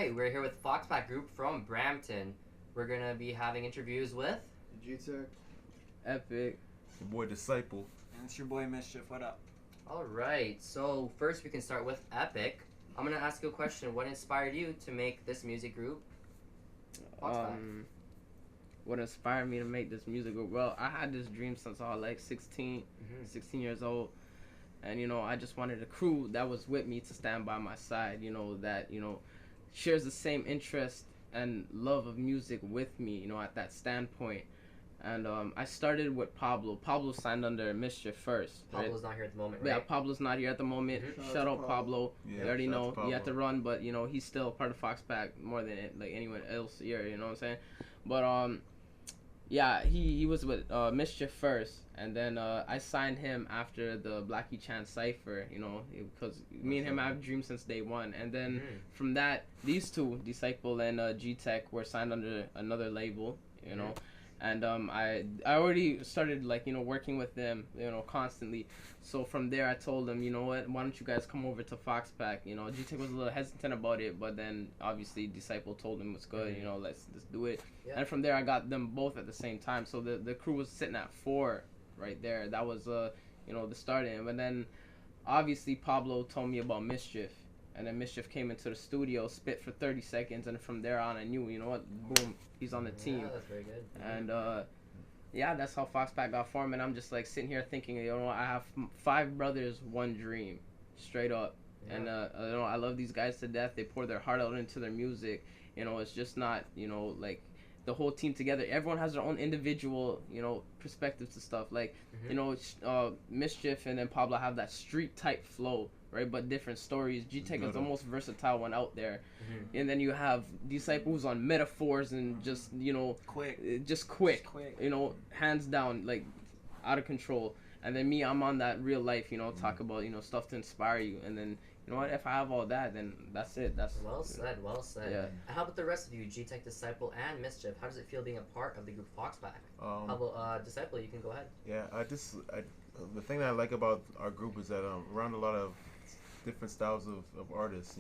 right, we're here with FoxPack Group from Brampton. We're gonna be having interviews with GTech. Epic. Your boy D-Sciple. And it's your boy Mischief. What up? All right, so first we can start with Epic. I'm gonna ask you a question. What inspired you to make this music group? FoxPack? What inspired me to make this music group? Well, I had this dream since I was like 16 years old. And, I just wanted a crew that was with me to stand by my side, that, shares the same interest and love of music with me, at that standpoint. And I started with Pablo. Pablo signed under Mischief first. Pablo's not here at the moment, right? Yeah, Pablo's not here at the moment. Shout out Pablo. Yeah, You already shout out know to Pablo. you have to run, but he's still part of FoxPack more than anyone else here. You know what I'm saying? But yeah, he was with Mischief first, and then I signed him after the Blackie Chan Cypher. Because me and him have dreamed since day one, and then from that, these two, D-Sciple and GTech, were signed under another label. And I already started working with them constantly. So from there I told them, what, why don't you guys come over to FoxPack? GTech was a little hesitant about it, but then obviously D-Sciple told him it's good. Let's do it. Yeah. And from there I got them both at the same time. So the crew was sitting at 4 right there. That was the starting. But then obviously Pablo told me about Mischief. And then Mischief came into the studio, spit for 30 seconds, and from there on I knew, boom, he's on the team. Yeah, that's very good. And yeah, that's how FoxPack got formed. And I'm just sitting here thinking, I have 5 brothers, 1 dream, straight up. Yeah. And I love these guys to death. They pour their heart out into their music. It's just not, the whole team together. Everyone has their own individual, perspectives to stuff. Mischief and then Pablo have that street type flow, right? But different stories. GTech is the most versatile one out there. And then you have D-Sciple who's on metaphors and just, Quick. just quick, hands down, out of control. And then me, I'm on that real life, talk about, stuff to inspire you. And then, if I have all that, then that's it. That's well said. Yeah. And how about the rest of you, GTech, D-Sciple, and Mischief? How does it feel being a part of the group FoxPack? How about D-Sciple? You can go ahead. Yeah, the thing that I like about our group is that around a lot of different styles of artists,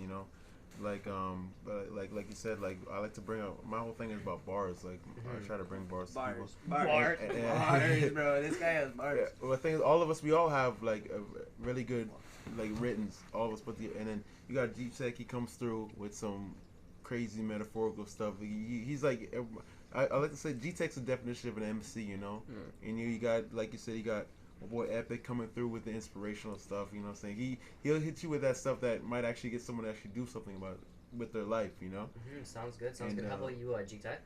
like you said, I like to bring up, my whole thing is about bars. I try to bring bars to people. Bars, bro. This guy has bars. Yeah, well, the thing is, all of us, we all have a really good writtens. All of us, and then you got GTech. He comes through with some crazy metaphorical stuff. He's like, I like to say, GTech's the definition of an MC. And you got, like you said, you got my boy Epic coming through with the inspirational stuff. You know what I'm saying? He'll hit you with that stuff that might actually get someone to actually do something about with their life. Sounds good. Sounds good. How about you, GTech?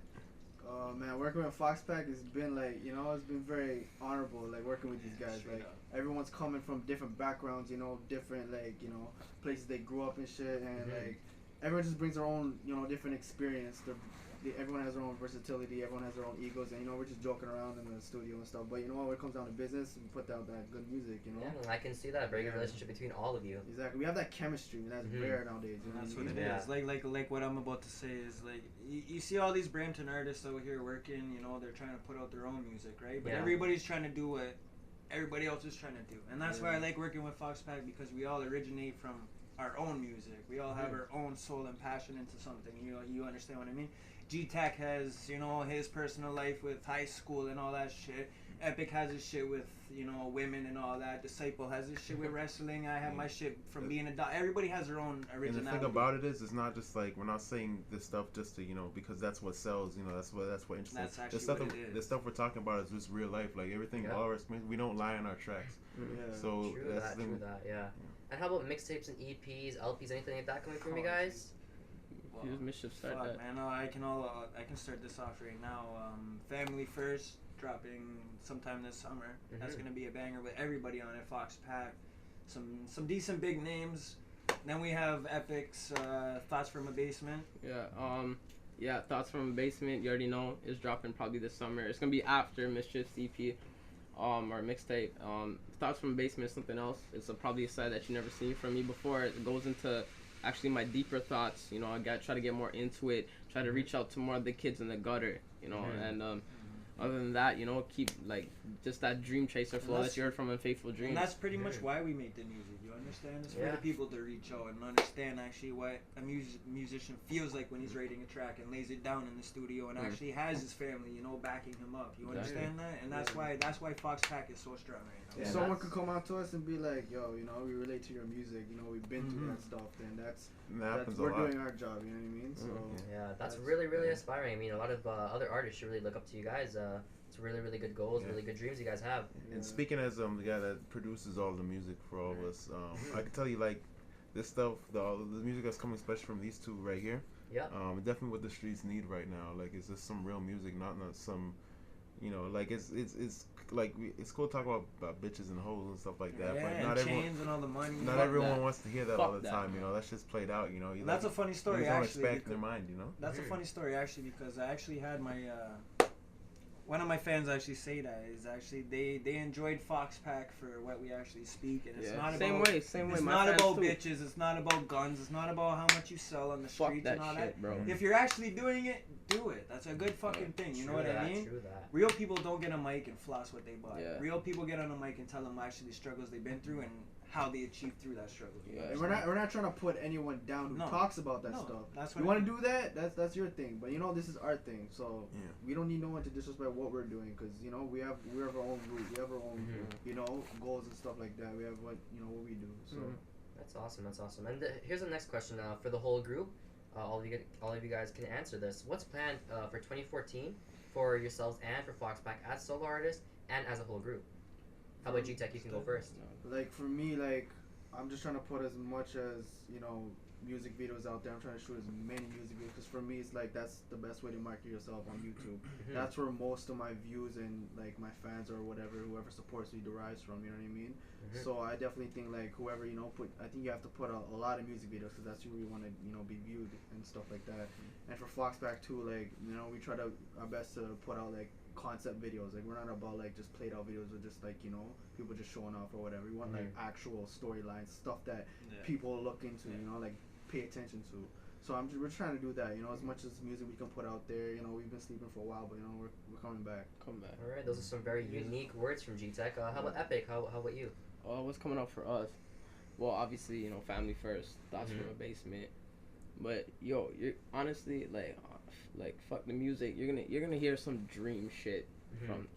Man, working with FoxPack has been it's been very honorable, working with these guys. Everyone's coming from different backgrounds, different places they grew up and shit, and everyone just brings their own, different experience. Everyone has their own versatility, everyone has their own egos, and we're just joking around in the studio and stuff. But when it comes down to business, we put out that good music, Yeah, I can see that very good relationship between all of you. Exactly, we have that chemistry, and that's rare nowadays. That's what it is. Like what I'm about to say is you see all these Brampton artists out here working. They're trying to put out their own music, right? But everybody's trying to do what everybody else is trying to do, and that's why I like working with FoxPack, because we all originate from our own music. We all have our own soul and passion into something. You understand what I mean? GTech has, his personal life with high school and all that shit. Epic has his shit with, women and all that. D-Sciple has his shit with wrestling. I have my shit from being a dog. Everybody has their own originality. And the thing about it is, it's not just we're not saying this stuff just to, because that's what sells. That's what interests. That's actually the stuff what it is. The stuff we're talking about is just real life. Everything, all our experience, we don't lie in our tracks. So True that. Yeah. And how about mixtapes and EPs, LPs, anything like that coming from you guys? Mischief start that. Man, I can start this off right now. Family First, dropping sometime this summer. That's gonna be a banger with everybody on it. FoxPack, some decent big names. Then we have Epic's Thoughts from a Basement. Yeah, Thoughts from a Basement, you already know, is dropping probably this summer. It's gonna be after Mischief's EP, or mixtape. Thoughts from a Basement is something else. It's probably a side that you never seen from me before. It goes into actually my deeper thoughts. I try to get more into it, try to reach out to more of the kids in the gutter, and Other than that, you know, keep like just that dream chaser flow that you heard from Unfaithful Dreams. And that's pretty much why we make the music. You understand? It's for Yeah. the people to reach out and understand actually what a musician feels like when he's writing a track and lays it down in the studio and actually has his family, you know, backing him up. You understand that? And that's why FoxPack is so strong right now. If someone could come out to us and be like, yo, you know, we relate to your music, you know, we've been through that stuff, then that's we're doing our job, you know what I mean? So yeah, that's really, really inspiring. I mean, a lot of other artists should really look up to you guys. It's really, really good goals, really good dreams you guys have. And speaking as the guy that produces all the music for all of us, I can tell you like this stuff, the music that's coming, especially from these two right here. Yeah. Definitely what the streets need right now. Like it's just some real music, not some, you know, like it's like it's cool to talk about bitches and hoes and stuff like that. Yeah, but not and everyone, chains and all the money. not everyone wants to hear that all the time. You know, that's just played out. You know, That's a funny story. They don't actually, expect in their mind. You know. That's a funny story actually because I actually had my. One of my fans actually say that is actually they enjoyed FoxPack for what we actually speak, and it's not same about way. It's My not fans about too. bitches. It's not about guns. It's not about how much you sell on the Fuck streets that and all shit, that. bro. If you're actually doing it, do it. That's a good fucking thing. You know what I mean? True that. Real people don't get a mic and floss what they buy. Yeah. Real people get on a mic and tell them actually the struggles they've been through and how they achieved through that struggle. Yeah. and we're not trying to put anyone down who talks about that stuff. That's what you want to do that? That's your thing. But you know, this is our thing. So we don't need no one to disrespect what we're doing because you know we have our own route. We have our own you know goals and stuff like that. We have what we do. So That's awesome. And here's the next question for the whole group. All of you guys can answer this. What's planned for 2014 for yourselves and for FoxPack as solo artists and as a whole group? How about GTech? You can go first. Like for me, like I'm just trying to put as much as music videos out there. I'm trying to shoot as many music videos because for me it's like that's the best way to market yourself on YouTube. That's where most of my views and like my fans or whoever supports me derives from. You know what I mean? So I definitely think like whoever I think you have to put a lot of music videos because that's who we want to be viewed and stuff like that. And for FoxPack too, like we try our best to put out like concept videos. Like we're not about like just played out videos or just like people just showing off or whatever. We want like actual storylines, stuff that people look into, like pay attention to. So we're trying to do that, as much as music we can put out there. We've been sleeping for a while, but we're coming back. All right, those are some very unique words from GTech. How about Epic? How about you? What's coming up for us? Well, obviously, family first. Thoughts from a basement. But you're honestly like fuck the music. You're gonna hear some dream shit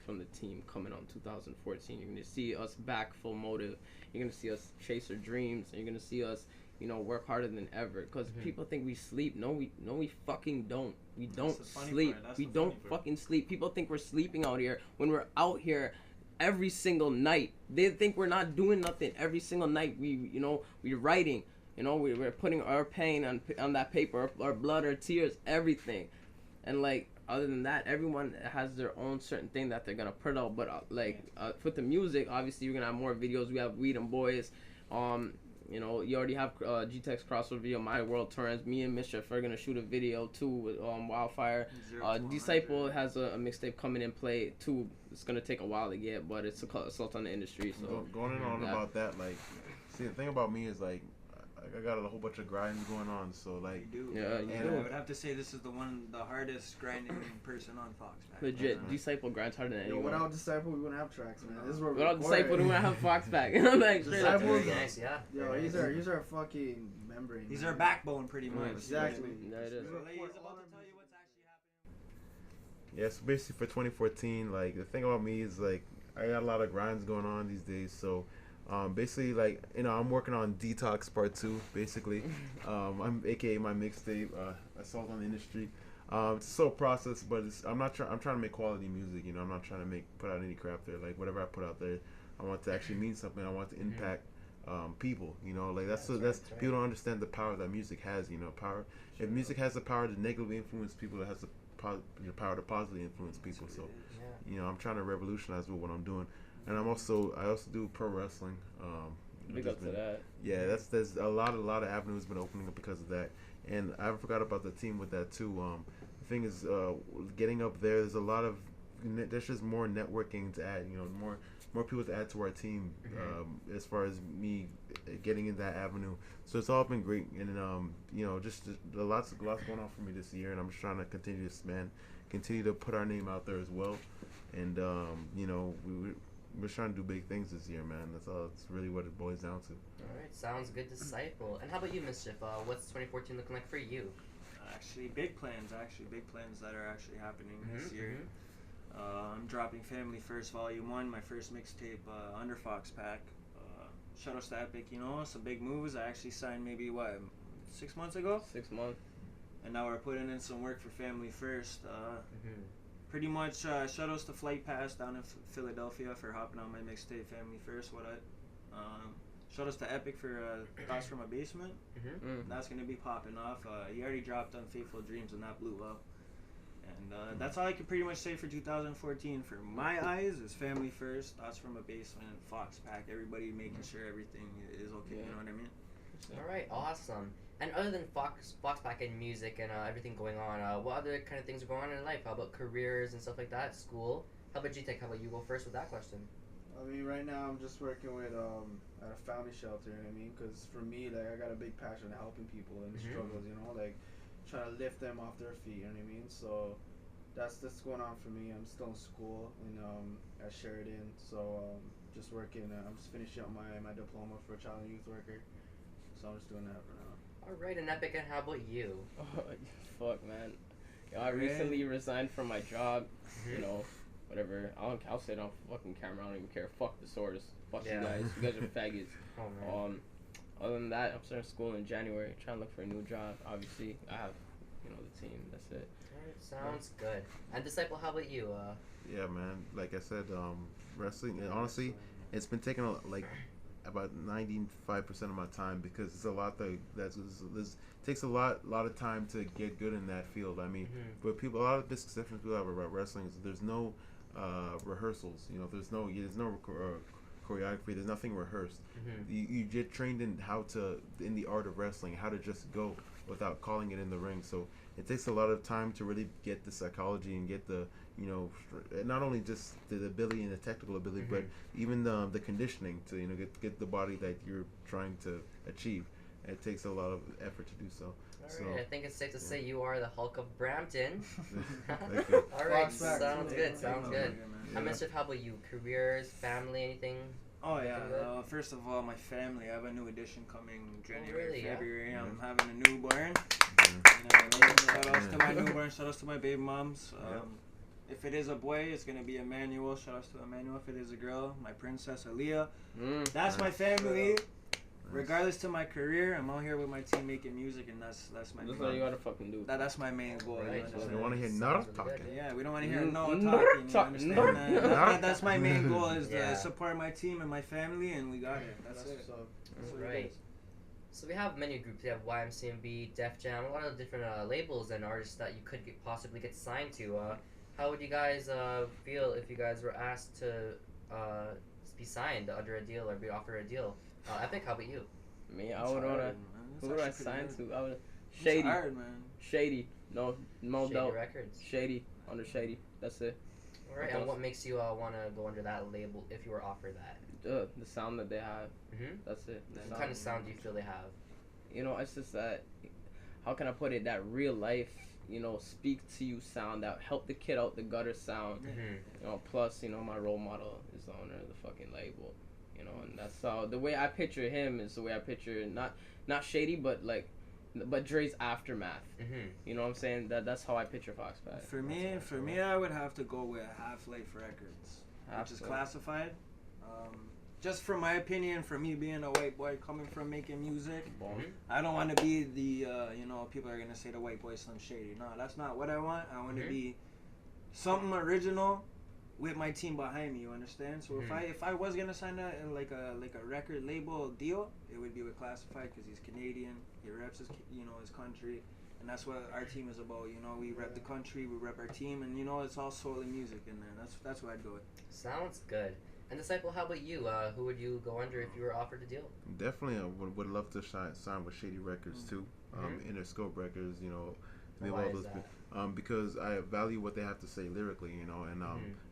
from the team coming on 2014. You're gonna see us back full motive. You're gonna see us chase our dreams. And you're gonna see us work harder than ever. Because people think we sleep. No, we fucking don't. We don't sleep. We don't fucking sleep. People think we're sleeping out here when we're out here every single night. They think we're not doing nothing every single night. We're writing. We're putting our pain on that paper, our blood, our tears, everything. And like other than that, everyone has their own certain thing that they're gonna put out. But for the music, obviously you're gonna have more videos. We have Weed and Boys. You already have GTech's crossover video, My World Turns. Me and Mischief are gonna shoot a video too with Wildfire. D-Sciple has a mixtape coming in play too. It's gonna take a while to get, but it's assault on the industry. So going on about that, like, see the thing about me is like I got a whole bunch of grinding going on, so like you do. I would have to say this is the hardest grinding person on FoxPack. Legit, D-Sciple grinds harder than anyone. Without D-Sciple, we wouldn't have tracks, man. This is where without D-Sciple, we wouldn't have FoxPack. Like D-Ciple's nice, yeah. Yo, he's our fucking membrane. He's our backbone, pretty much. Exactly. Yeah, it is. He's about to tell you what's actually happening. Yeah, so basically for 2014, like the thing about me is like I got a lot of grinds going on these days, so basically like I'm working on Detox Part 2 basically. I'm aka my mixtape, Assault on the Industry. It's a slow process, but I'm trying to make quality music, I'm not trying to put out any crap there. Like whatever I put out there, I want to actually mean something. I want to impact people, like that's people don't understand the power that music has, power. If music has the power to negatively influence people, it has the power to positively influence people. So I'm trying to revolutionize with what I'm doing. And I also do pro wrestling. Big up to that. Yeah, there's a lot of avenues been opening up because of that. And I forgot about the team with that too. The thing is, getting up there's a lot of there's just more networking to add. more people to add to our team. As far as me getting in that avenue, so it's all been great, and just lots going on for me this year, and I'm just trying to continue to continue to put our name out there as well, and we're trying to do big things this year, man. That's all. It's really what it boils down to. All right, sounds good, D-Sciple. And how about you, Mischief? What's 2014 looking like for you? Actually, big plans that are actually happening this year. I'm dropping Family First Volume 1, my first mixtape under FoxPack. Shout out to Epic, some big moves. I actually signed maybe, 6 months ago? 6 months. And now we're putting in some work for Family First. Pretty much, shout outs to Flight Pass down in Philadelphia for hopping on my mixtape Family First. Shout outs to Epic for Thoughts from a Basement. That's going to be popping off. He already dropped Unfaithful Dreams and that blew up. And that's all I can pretty much say for 2014. For my eyes, is Family First, Thoughts from a Basement, FoxPack, everybody making sure everything is okay, you know what I mean? Alright, awesome. And other than FoxPack and music and everything going on, what other kind of things are going on in life? How about careers and stuff like that? School? How about GTech? How about you go first with that question? I mean, right now I'm just working with at a family shelter, you know what I mean? Because for me, like, I got a big passion of helping people in struggles, like trying to lift them off their feet, you know what I mean? So that's going on for me. I'm still in school at Sheridan, so just working. I'm just finishing up my diploma for child and youth worker, so I'm just doing that for now. Alright, and Epic, and how about you? Fuck, man. I recently resigned from my job, whatever. I'll say it on fucking camera. I don't even care. Fuck the source. Fuck you guys. You guys are faggots. Oh, man. Other than that, I'm starting school in January. Trying to look for a new job. Obviously, I have, the team. That's it. Alright, sounds good. And D-Sciple, how about you? Yeah, man. Like I said, wrestling. And honestly, it's been taking about 95% of my time because it's a lot that takes a lot of time to get good in that field. I mean, but a lot of misconceptions people have about wrestling is there's no rehearsals. There's no choreography. There's nothing rehearsed. You get trained in in the art of wrestling, how to just go without calling it in the ring. So it takes a lot of time to really get the psychology and get the not only just the ability and the technical ability, but even the conditioning to get the body that you're trying to achieve. It takes a lot of effort to do so. Alright, I think it's safe to say you are the Hulk of Brampton. Thank you. Alright, sounds good. And Mischief, how about you? Careers, family, anything? Oh yeah. First of all, my family. I have a new edition coming January, February. Yeah? I'm having a newborn. Shout outs to my newborn. Shout outs to my baby moms. If it is a boy, it's gonna be Emmanuel. Shout outs to Emmanuel. If it is a girl, my princess Aaliyah. That's my family. Regardless to my career, I'm out here with my team making music, and that's my. That's what you gotta fucking do. That's my main goal. Right. We want to hear no talking. Yeah, we don't want to hear no talking. You understand that? That's my main goal is to support my team and my family, and we got it. That's it. That's right. So we have many groups. We have YMCMB, Def Jam, a lot of different labels and artists that you could possibly get signed to. How would you guys feel if you guys were asked to be signed under a deal or be offered a deal? Epic, how about you? Me, I would wanna. Who would I sign to? I would. Shady. Hard, man. Shady. No Shady doubt. Records. Shady. Under Shady. That's it. Alright, and what makes you want to go under that label if you were offered that? The sound that they have. That's it. What kind of sound do you feel they have? It's just that. How can I put it? That real life. Speak to you sound that help the kid out the gutter sound. Plus, my role model is the owner of the fucking label. And that's how the way I picture him is the way I picture not Shady, but Dre's Aftermath. You know what I'm saying? That's how I picture FoxPack. For me, I would have to go with Half-Life Records, which is classified. Just from my opinion, for me being a white boy coming from making music, I don't want to be the people are gonna say the white boy Slim Shady. No, that's not what I want. I want to be something original with my team behind me, you understand? So if I was gonna sign a record label deal, it would be with Classified because he's Canadian. He reps his country, and that's what our team is about. We rep the country, we rep our team, and it's all soul and music in there. That's what I'd go with. Sounds good. And D-Sciple, how about you? Who would you go under if you were offered a deal? Definitely, I would love to sign with Shady Records too. Interscope Records, They Why love is those that? because I value what they have to say lyrically, you know, and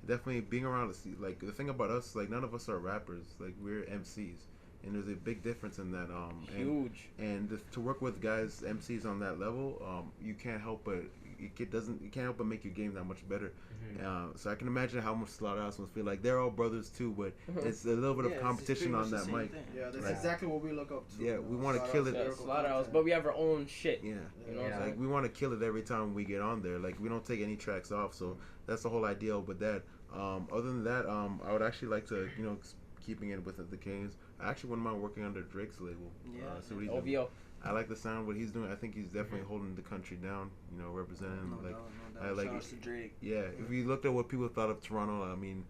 definitely being around. Like the thing about us, like none of us are rappers. Like we're MCs, and there's a big difference in that. Huge. And just to work with guys MCs on that level, you can't help but you can't help but make your game that much better. So I can imagine how much Slaughterhouse must feel like. They're all brothers too, but it's a little bit of competition on that mic. Yeah, that's exactly what we look up to. Yeah, we want to kill it. Yeah, Slaughterhouse, but we have our own shit. Yeah, you know, like we want to kill it every time we get on there. Like we don't take any tracks off, so that's the whole idea with that. Other than that, I would actually like to, you know, keeping it with the Kings. I actually wouldn't mind working under Drake's label. So what he's doing. OVO. I like the sound, what he's doing. I think he's definitely holding the country down, you know, representing I like shout out to Drake. Yeah, if you looked at what people thought of Toronto, I mean,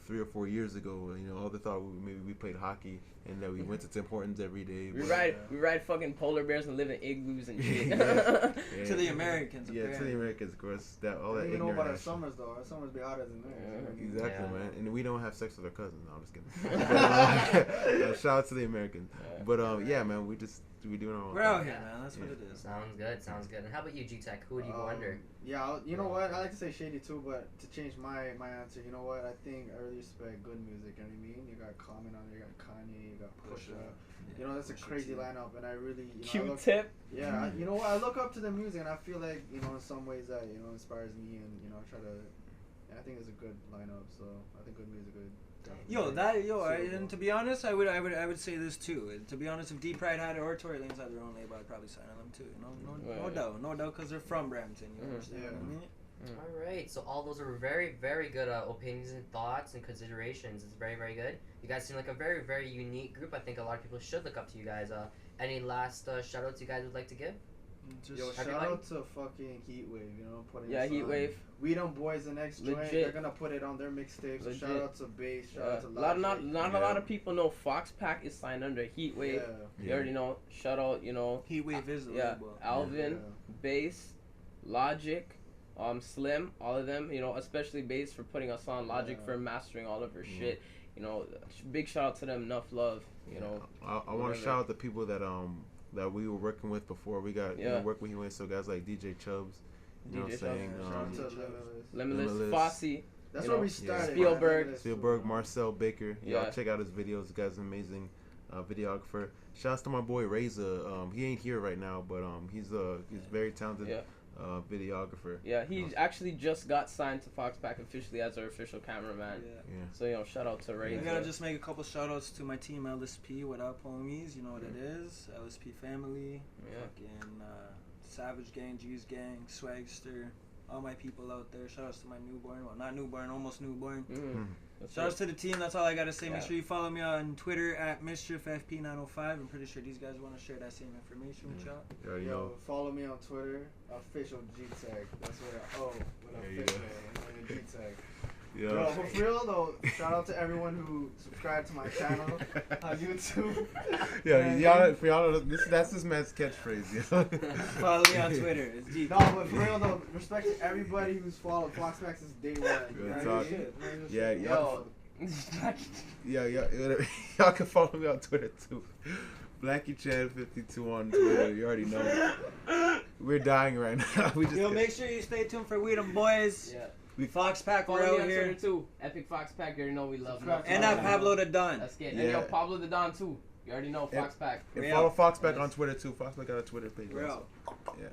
3 or 4 years ago, you know, all they thought maybe we played hockey and that we went to Tim Hortons every day. We ride fucking polar bears and live in igloos and shit. To the Americans, to the Americans, of course. That all that. You know about our summers though. Our summers be hotter than theirs. Exactly, man. And we don't have sex with our cousins. No, I'm just kidding. Shout out to the Americans. But yeah, man, we doing our own We're thing. out here, man. That's what it is. Sounds good. And how about you, GTech? Who would you go under? Yeah, you know what? I like to say Shady too, but to change my answer, you know what? I think I really respect good music. You know what I mean? You got Common on there, you got Kanye, you got Pusha. You know, that's a crazy lineup, and I really, you know, Q-Tip. Yeah, you know what? I look up to the music, and I feel like, you know, in some ways that, you know, inspires me, and, you know, I think it's a good lineup, so I think good music would. And to be honest, I would say this too. To be honest, if Deep Pride had it or Tory Lanez had their own label, I'd probably sign on them too. You know, no doubt, because they're from Brampton. You understand what I mean? All right, so all those are very, very good opinions and thoughts and considerations. It's very, very good. You guys seem like a very, very unique group. I think a lot of people should look up to you guys. Any last shout outs you guys would like to give? Shout out to fucking Heatwave, you know, putting Heatwave. We Them Boys, the next joint, they're gonna put it on their mixtape. So shout out to Bass, shout out to Logic. Not a lot of people know FoxPack is signed under Heatwave. You already know. Shout out, you know. Heatwave is the label. Alvin, Bass, Logic, Slim, all of them. You know, especially Bass for putting us on. Logic for mastering all of her shit. You know, big shout out to them. Enough love. You know. I want to shout out the people that we were working with before we got work with Heatwave. So guys like DJ Chubbs. You know what I'm saying? Limitless, Fosse. That's where we started. Spielberg, Marcel Baker. Y'all check out his videos. The guy's an amazing videographer. Shouts to my boy Rayzuh. He ain't here right now, but he's very talented videographer. Yeah, he actually just got signed to FoxPack officially as our official cameraman. So, you know, shout out to Rayzuh. I gotta just make a couple shout outs to my team LSP. What up, homies? You know what it is. LSP family. Fucking Savage Gang, G's Gang, Swagster, all my people out there. Shout outs to my newborn. Well, not newborn, almost newborn. Shout outs to the team. That's all I gotta say. Make sure you follow me on Twitter at MischiefFP905. I'm pretty sure these guys want to share that same information with y'all. Yo, follow me on Twitter, official GTech. That's where official GTech. Yeah. Bro, but for real though, shout out to everyone who subscribed to my channel on YouTube. That's this man's catchphrase. Follow me on Twitter. It's G. No, but for real though, respect to everybody who's followed FoxPack since day one. Y'all can follow me on Twitter too. BlackieChan52 on Twitter. You already know. We're dying right now. Make sure you stay tuned for We Them Boys. FoxPack, we're out here too. Epic FoxPack, you already know we love. And that Pablo the Don. Let's get. And yo, Pablo the Don too. You already know FoxPack. And follow FoxPack on Twitter too. FoxPack got a Twitter page. We're out. Yeah.